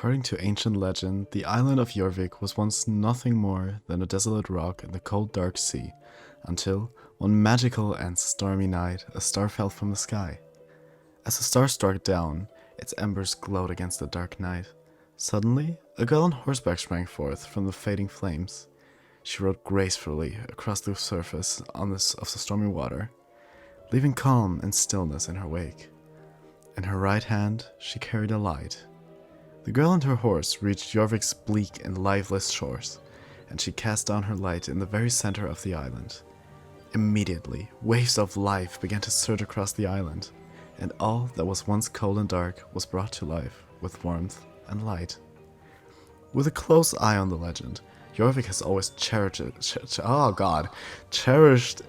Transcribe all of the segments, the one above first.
According to ancient legend, the island of Jorvik was once nothing more than a desolate rock in the cold dark sea, until, one magical and stormy night, a star fell from the sky. As the star struck down, its embers glowed against the dark night. Suddenly, a girl on horseback sprang forth from the fading flames. She rode gracefully across the surface of the stormy water, leaving calm and stillness in her wake. In her right hand, she carried a light. The girl and her horse reached Jorvik's bleak and lifeless shores, and she cast down her light in the very center of the island. Immediately, waves of life began to surge across the island, and all that was once cold and dark was brought to life with warmth and light. With a close eye on the legend, Jorvik has always cherished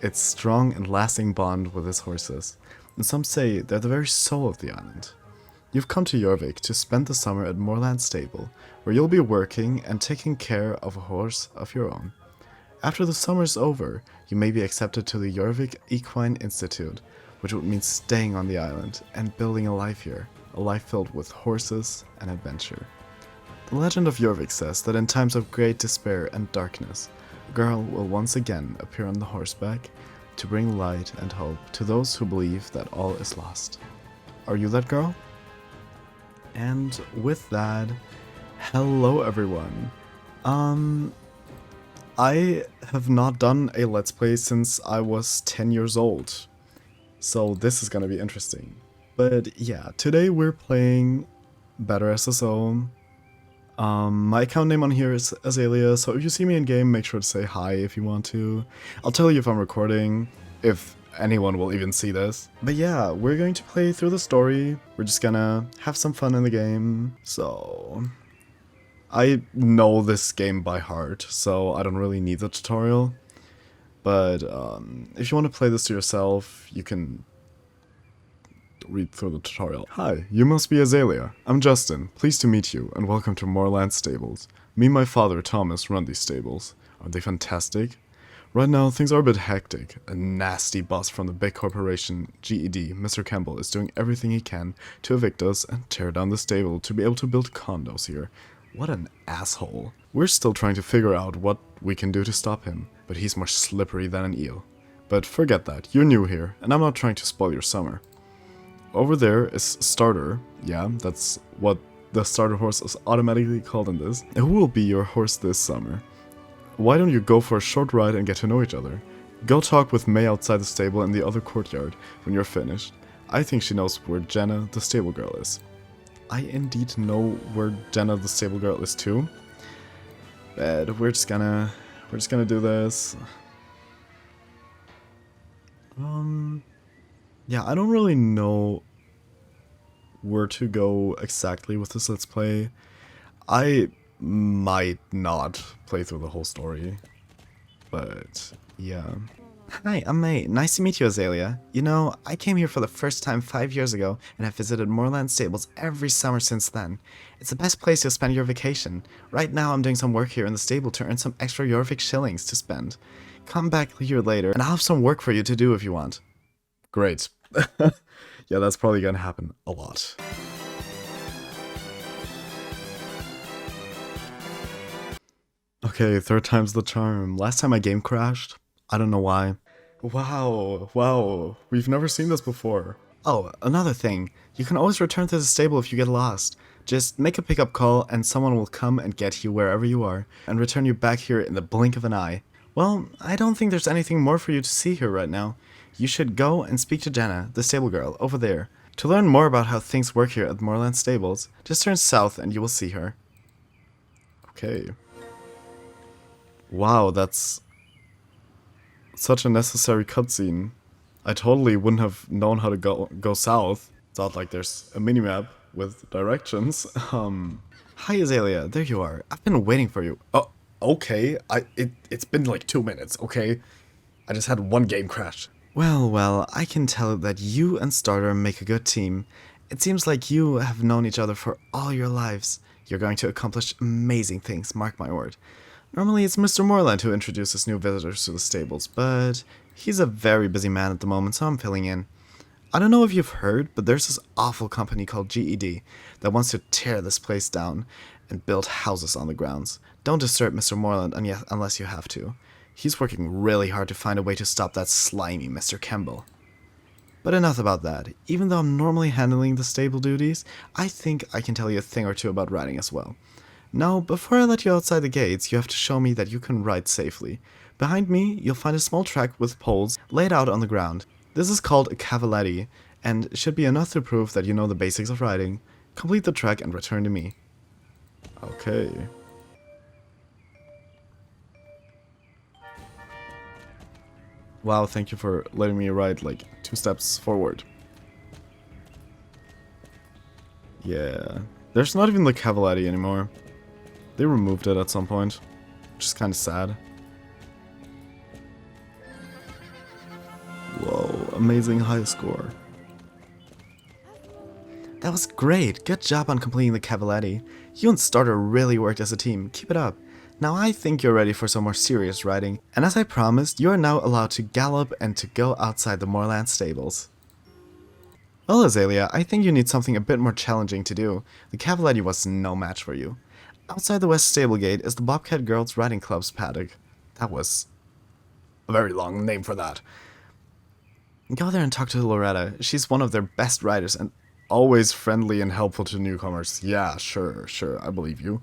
its strong and lasting bond with his horses, and some say they're the very soul of the island. You've come to Jorvik to spend the summer at Moorland stable, where you'll be working and taking care of a horse of your own. After the summer is over, you may be accepted to the Jorvik Equine Institute, which would mean staying on the island and building a life here, a life filled with horses and adventure. The legend of Jorvik says that in times of great despair and darkness, a girl will once again appear on the horseback to bring light and hope to those who believe that all is lost. Are you that girl? And with that, hello everyone. I have not done a Let's Play since I was 10 years old, so this is gonna be interesting. But yeah, today we're playing BetterSSO. My account name on here is Azalea, so if you see me in game, make sure to say hi if you want to. I'll tell you if I'm recording, if anyone will even see this. But yeah, we're going to play through the story. We're just gonna have some fun in the game. So I know this game by heart, so I don't really need the tutorial. But if you want to play this to yourself, you can read through the tutorial. Hi, you must be Azalea. I'm Justin. Pleased to meet you, and welcome to Moorland Stables. Me and my father, Thomas, run these stables. Aren't they fantastic? Right now, things are a bit hectic. A nasty boss from the big corporation, G.E.D, Mr. Campbell, is doing everything he can to evict us and tear down the stable to be able to build condos here. What an asshole. We're still trying to figure out what we can do to stop him, but he's more slippery than an eel. But forget that, you're new here, and I'm not trying to spoil your summer. Over there is Starter, yeah, that's what the starter horse is automatically called in this. Who will be your horse this summer? Why don't you go for a short ride and get to know each other? Go talk with May outside the stable in the other courtyard when you're finished. I think she knows where Jenna, the stable girl, is. I indeed know where Jenna, the stable girl, is too. But we're just gonna do this. Yeah, I don't really know where to go exactly with this Let's Play. I might not play through the whole story, but yeah. Hi, I'm May. Nice to meet you, Azalea. You know, I came here for the first time 5 years ago and have visited Moorland Stables every summer since then. It's the best place to spend your vacation. Right now I'm doing some work here in the stable to earn some extra Jorvik shillings to spend. Come back here later and I'll have some work for you to do if you want. Great. Yeah, that's probably gonna happen a lot. Okay, third time's the charm. Last time my game crashed. I don't know why. Wow, we've never seen this before. Oh, another thing. You can always return to the stable if you get lost. Just make a pickup call and someone will come and get you wherever you are and return you back here in the blink of an eye. Well, I don't think there's anything more for you to see here right now. You should go and speak to Jenna, the stable girl, over there. To learn more about how things work here at Moorland Stables, just turn south and you will see her. Okay. Wow, that's such a necessary cutscene. I totally wouldn't have known how to go south. It's not like there's a minimap with directions. Hi Azalea, there you are. I've been waiting for you. Oh, okay. It's been like 2 minutes, okay? I just had one game crash. Well, I can tell that you and Starter make a good team. It seems like you have known each other for all your lives. You're going to accomplish amazing things, mark my word. Normally it's Mr. Moorland who introduces new visitors to the stables, but he's a very busy man at the moment, so I'm filling in. I don't know if you've heard, but there's this awful company called G.E.D. that wants to tear this place down and build houses on the grounds. Don't disturb Mr. Moorland unless you have to. He's working really hard to find a way to stop that slimy Mr. Kemble. But enough about that. Even though I'm normally handling the stable duties, I think I can tell you a thing or two about riding as well. Now, before I let you outside the gates, you have to show me that you can ride safely. Behind me, you'll find a small track with poles laid out on the ground. This is called a cavaletti, and should be enough to prove that you know the basics of riding. Complete the track and return to me. Okay. Wow, thank you for letting me ride like 2 steps forward. Yeah. There's not even the cavaletti anymore. They removed it at some point, which is kind of sad. Whoa, amazing high score. That was great. Good job on completing the cavaletti. You and Starter really worked as a team. Keep it up. Now I think you're ready for some more serious riding, and as I promised, you are now allowed to gallop and to go outside the Moorland stables. Well, Azalea, I think you need something a bit more challenging to do. The cavaletti was no match for you. Outside the west stable gate is the Bobcat Girls Riding Club's paddock. That was a very long name for that. Go there and talk to Loretta. She's one of their best riders and Always friendly and helpful to newcomers. Yeah, sure, I believe you.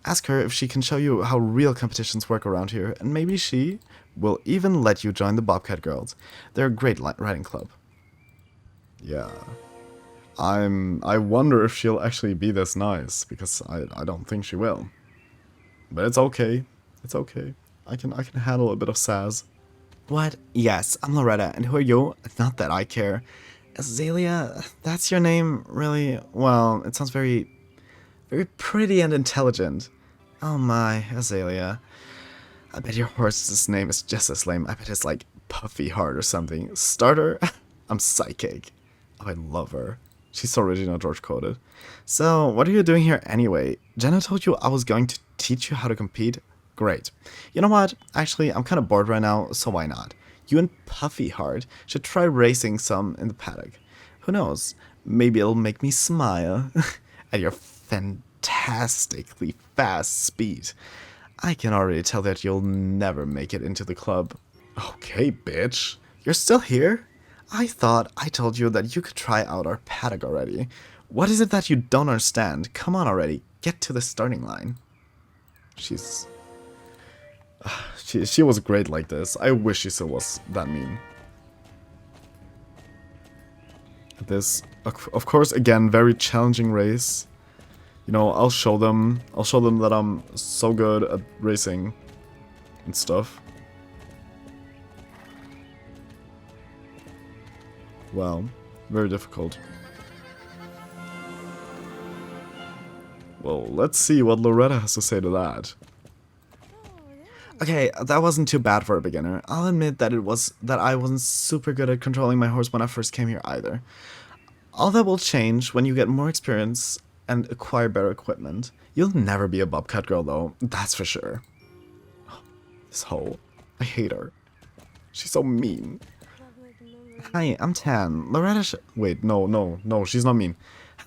ask her if she can show you how real competitions work around here, and maybe she will even let you join the Bobcat Girls. They're a great riding club. Yeah. I wonder if she'll actually be this nice, because I don't think she will. But it's okay. It's okay. I can handle a bit of sass. What? Yes, I'm Loretta, and who are you? Not that I care. Azalea, that's your name? Really? Well, it sounds very pretty and intelligent. Oh my, Azalea. I bet your horse's name is just as lame. I bet it's like Puffy Heart or something. Starter? I'm psychic. Oh, I love her. She's so Regina George coded. So, what are you doing here anyway? Jenna told you I was going to teach you how to compete? Great. You know what? Actually, I'm kind of bored right now, so why not? You and Puffy Heart should try racing some in the paddock. Who knows? Maybe it'll make me smile at your fantastically fast speed. I can already tell that you'll never make it into the club. Okay, bitch. You're still here? I thought I told you that you could try out our paddock already. What is it that you don't understand? Come on already. Get to the starting line. She was great like this. I wish she still was that mean. This, of course, again, very challenging race. You know, I'll show them that I'm so good at racing and stuff. Wow, very difficult. Well, let's see what Loretta has to say to that. Okay, that wasn't too bad for a beginner. I'll admit that I wasn't super good at controlling my horse when I first came here either. All that will change when you get more experience and acquire better equipment. You'll never be a Bobcat girl though, that's for sure. This hoe. I hate her. She's so mean. Hi, I'm Tan. Loretta Wait, no, she's not mean.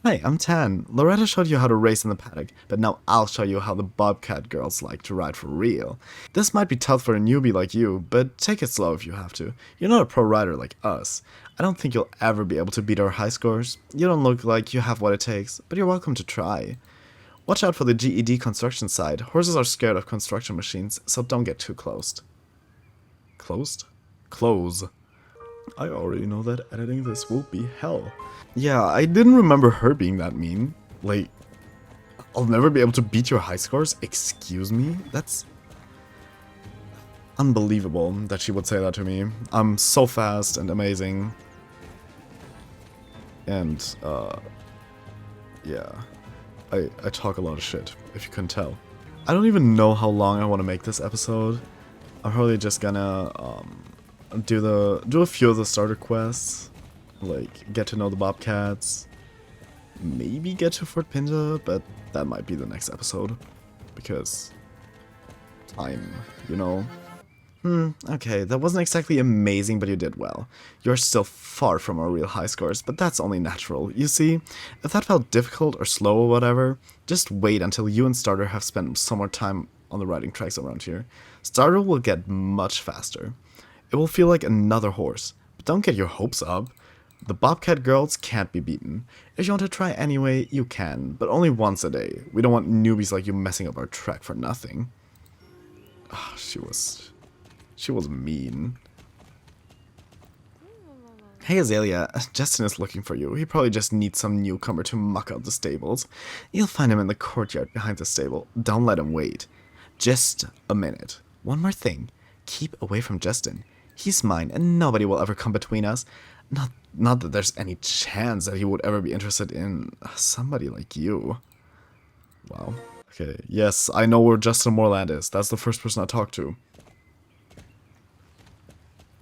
Hi, I'm Tan. Loretta showed you how to race in the paddock, but now I'll show you how the Bobcat girls like to ride for real. This might be tough for a newbie like you, but take it slow if you have to. You're not a pro rider like us. I don't think you'll ever be able to beat our high scores. You don't look like you have what it takes, but you're welcome to try. Watch out for the G.E.D construction side. Horses are scared of construction machines, so don't get too close. Closed? Close. I already know that editing this will be hell. Yeah, I didn't remember her being that mean. Like, I'll never be able to beat your high scores? Excuse me? That's unbelievable that she would say that to me. I'm so fast and amazing. And, yeah. I talk a lot of shit, if you couldn't tell. I don't even know how long I want to make this episode. I'm probably just gonna, do a few of the starter quests. Like, get to know the Bobcats. Maybe get to Fort Pinta, but that might be the next episode. Because time, you know? Okay, that wasn't exactly amazing, but you did well. You're still far from our real high scores, but that's only natural. You see, if that felt difficult or slow or whatever, just wait until you and Starter have spent some more time on the riding tracks around here. Starter will get much faster. It will feel like another horse, but don't get your hopes up. The Bobcat girls can't be beaten. If you want to try anyway, you can, but only once a day. We don't want newbies like you messing up our track for nothing. Ah, she was mean. Hey Azalea, Justin is looking for you. He probably just needs some newcomer to muck out the stables. You'll find him in the courtyard behind the stable. Don't let him wait. Just a minute. One more thing. Keep away from Justin. He's mine, and nobody will ever come between us. Not that there's any chance that he would ever be interested in somebody like you. Wow. Okay, yes, I know where Justin Moorland is. That's the first person I talked to.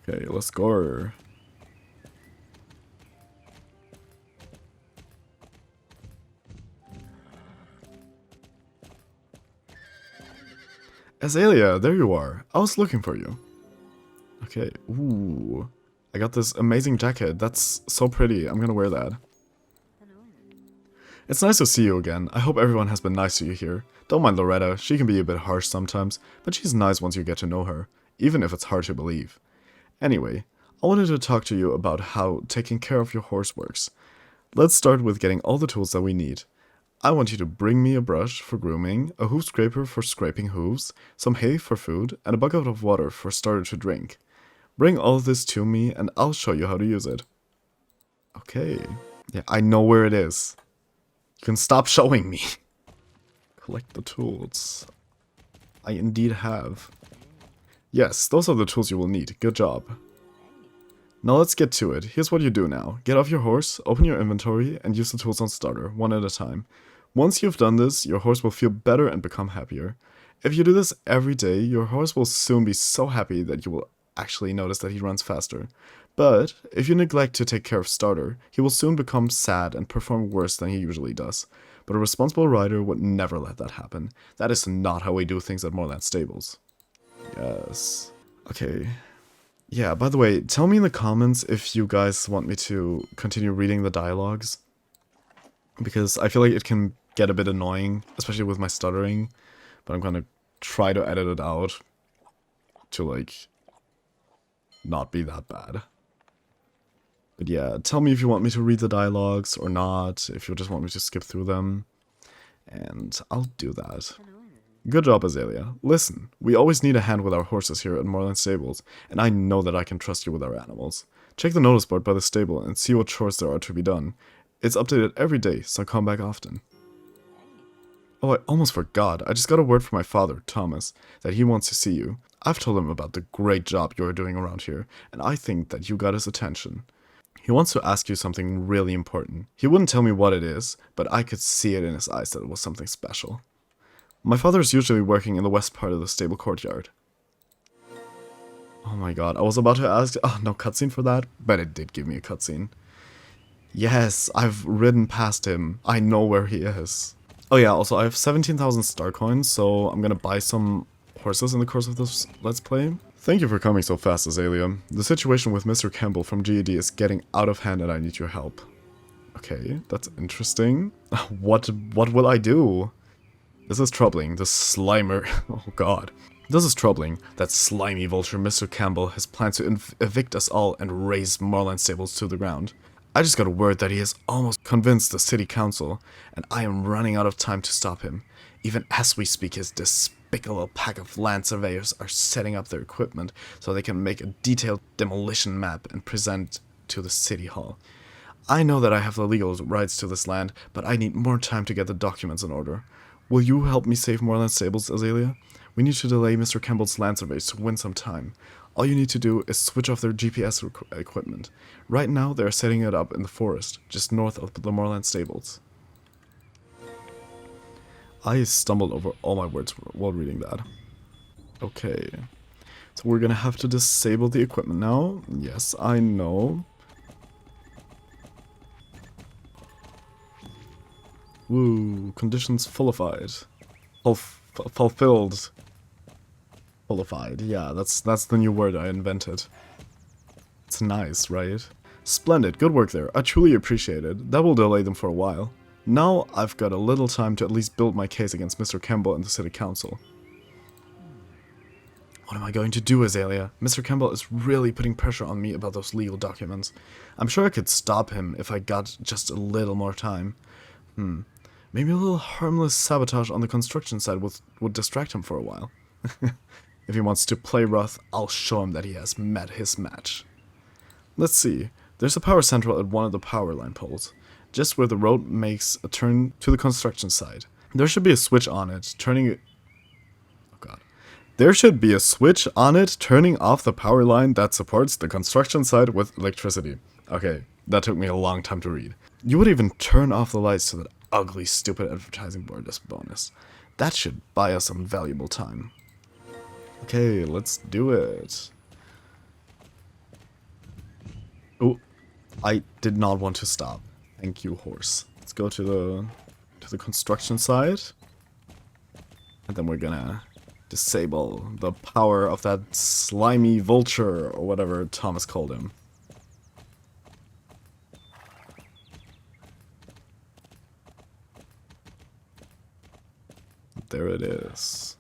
Okay, let's go. Azalea, there you are. I was looking for you. Okay, ooh. I got this amazing jacket. That's so pretty. I'm gonna wear that. It's nice to see you again. I hope everyone has been nice to you here. Don't mind Loretta. She can be a bit harsh sometimes, but she's nice once you get to know her, even if it's hard to believe. Anyway, I wanted to talk to you about how taking care of your horse works. Let's start with getting all the tools that we need. I want you to bring me a brush for grooming, a hoof scraper for scraping hooves, some hay for food, and a bucket of water for Starter to drink. Bring all of this to me and I'll show you how to use it. Okay. Yeah, I know where it is. You can stop showing me. Collect the tools. I indeed have. Yes, those are the tools you will need. Good job. Now let's get to it. Here's what you do now. Get off your horse, open your inventory, and use the tools on Starter, one at a time. Once you've done this, your horse will feel better and become happier. If you do this every day, your horse will soon be so happy that you will actually notice that he runs faster. But if you neglect to take care of Starter, he will soon become sad and perform worse than he usually does. But a responsible rider would never let that happen. That is not how we do things at Moorland Stables. Yes. Okay. Yeah, by the way, tell me in the comments if you guys want me to continue reading the dialogues. Because I feel like it can get a bit annoying, especially with my stuttering. But I'm gonna try to edit it out to, like, not be that bad. But yeah, tell me if you want me to read the dialogues or not, if you just want me to skip through them. And I'll do that. Good job, Azalea. Listen, we always need a hand with our horses here at Moorland Stables, and I know that I can trust you with our animals. Check the notice board by the stable and see what chores there are to be done. It's updated every day, so come back often. Oh, I almost forgot. I just got a word from my father, Thomas, that he wants to see you. I've told him about the great job you're doing around here, and I think that you got his attention. He wants to ask you something really important. He wouldn't tell me what it is, but I could see it in his eyes that it was something special. My father is usually working in the west part of the stable courtyard. Oh my god, I was about to ask, oh, no cutscene for that, but it did give me a cutscene. Yes, I've ridden past him. I know where he is. Oh yeah, also I have 17,000 star coins, so I'm gonna buy some horses in the course of this Let's Play. Thank you for coming so fast, Azalea. The situation with Mr. Campbell from G.E.D is getting out of hand and I need your help. Okay, that's interesting. What will I do? This is troubling. The Slimer... Oh god. This is troubling. That slimy vulture Mr. Campbell has planned to evict us all and raze Moorland Stables to the ground. I just got word that he has almost convinced the city council, and I am running out of time to stop him. Even as we speak, his despicable pack of land surveyors are setting up their equipment so they can make a detailed demolition map and present to the city hall. I know that I have the legal rights to this land, but I need more time to get the documents in order. Will you help me save Moorland Stables, Azalea? We need to delay Mr. Campbell's land surveys to win some time. All you need to do is switch off their GPS equipment. Right now, they are setting it up in the forest, just north of the Moorland Stables. I stumbled over all my words while reading that. Okay. So we're gonna have to disable the equipment now. Yes, I know. Woo, conditions fulfilled. Fulfilled. Qualified, yeah, that's the new word I invented. It's nice, right? Splendid, good work there. I truly appreciate it. That will delay them for a while. Now I've got a little time to at least build my case against Mr. Campbell and the City Council. What am I going to do, Azalea? Mr. Campbell is really putting pressure on me about those legal documents. I'm sure I could stop him if I got just a little more time. Maybe a little harmless sabotage on the construction side would distract him for a while. If he wants to play rough, I'll show him that he has met his match. Let's see. There's a power central at one of the power line poles, just where the road makes a turn to the construction site. There should be a switch on it, turning it... Oh god. There should be a switch on it turning off the power line that supports the construction site with electricity. Okay, that took me a long time to read. You would even turn off the lights to that ugly, stupid advertising board as bonus. That should buy us some valuable time. Okay, let's do it. Oh, I did not want to stop. Thank you, horse. Let's go to the construction site. And then we're gonna disable the power of that slimy vulture, or whatever Thomas called him. There it is.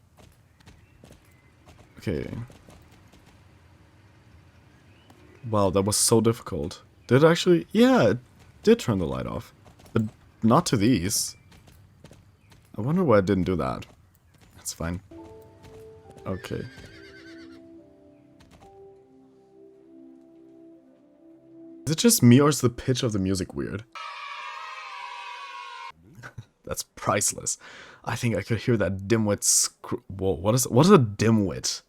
Okay. Wow, that was so difficult. Did it actually? Yeah, it did turn the light off. But not to these. I wonder why I didn't do that. That's fine. Okay. Is it just me or is the pitch of the music weird? That's priceless. I think I could hear that dimwit Whoa, what is a dimwit?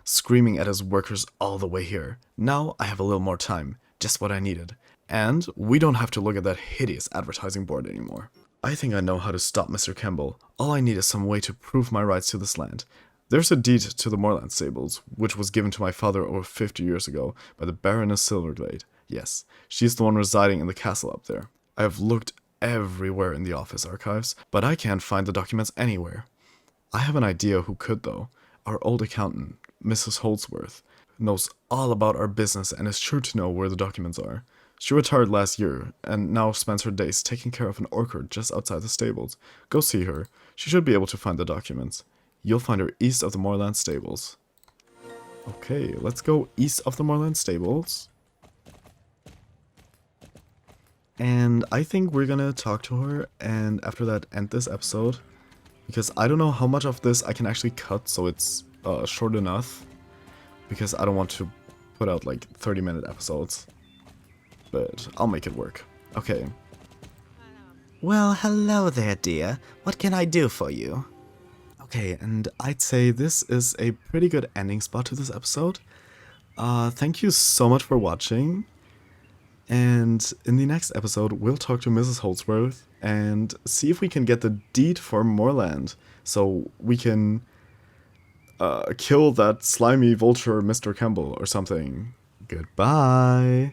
Screaming at his workers all the way here. Now I have a little more time. Just what I needed. And we don't have to look at that hideous advertising board anymore. I think I know how to stop Mr. Campbell. All I need is some way to prove my rights to this land. There's a deed to the Moorland stables, which was given to my father over 50 years ago by the Baroness Silverglade. Yes, she's the one residing in the castle up there. I have looked everywhere in the office archives, but I can't find the documents anywhere. I have an idea who could, though. Our old accountant, Mrs. Holdsworth, knows all about our business and is sure to know where the documents are. She retired last year, and now spends her days taking care of an orchard just outside the stables. Go see her. She should be able to find the documents. You'll find her east of the Moorland stables. Okay, let's go east of the Moorland stables. And I think we're gonna talk to her, and after that end this episode. Because I don't know how much of this I can actually cut so it's short enough. Because I don't want to put out like 30-minute episodes. But I'll make it work. Okay. Well, hello there, dear. What can I do for you? Okay, and I'd say this is a pretty good ending spot to this episode. Thank you so much for watching. And in the next episode, we'll talk to Mrs. Holdsworth and see if we can get the deed for Moorland. So we can kill that slimy vulture Mr. Campbell or something. Goodbye.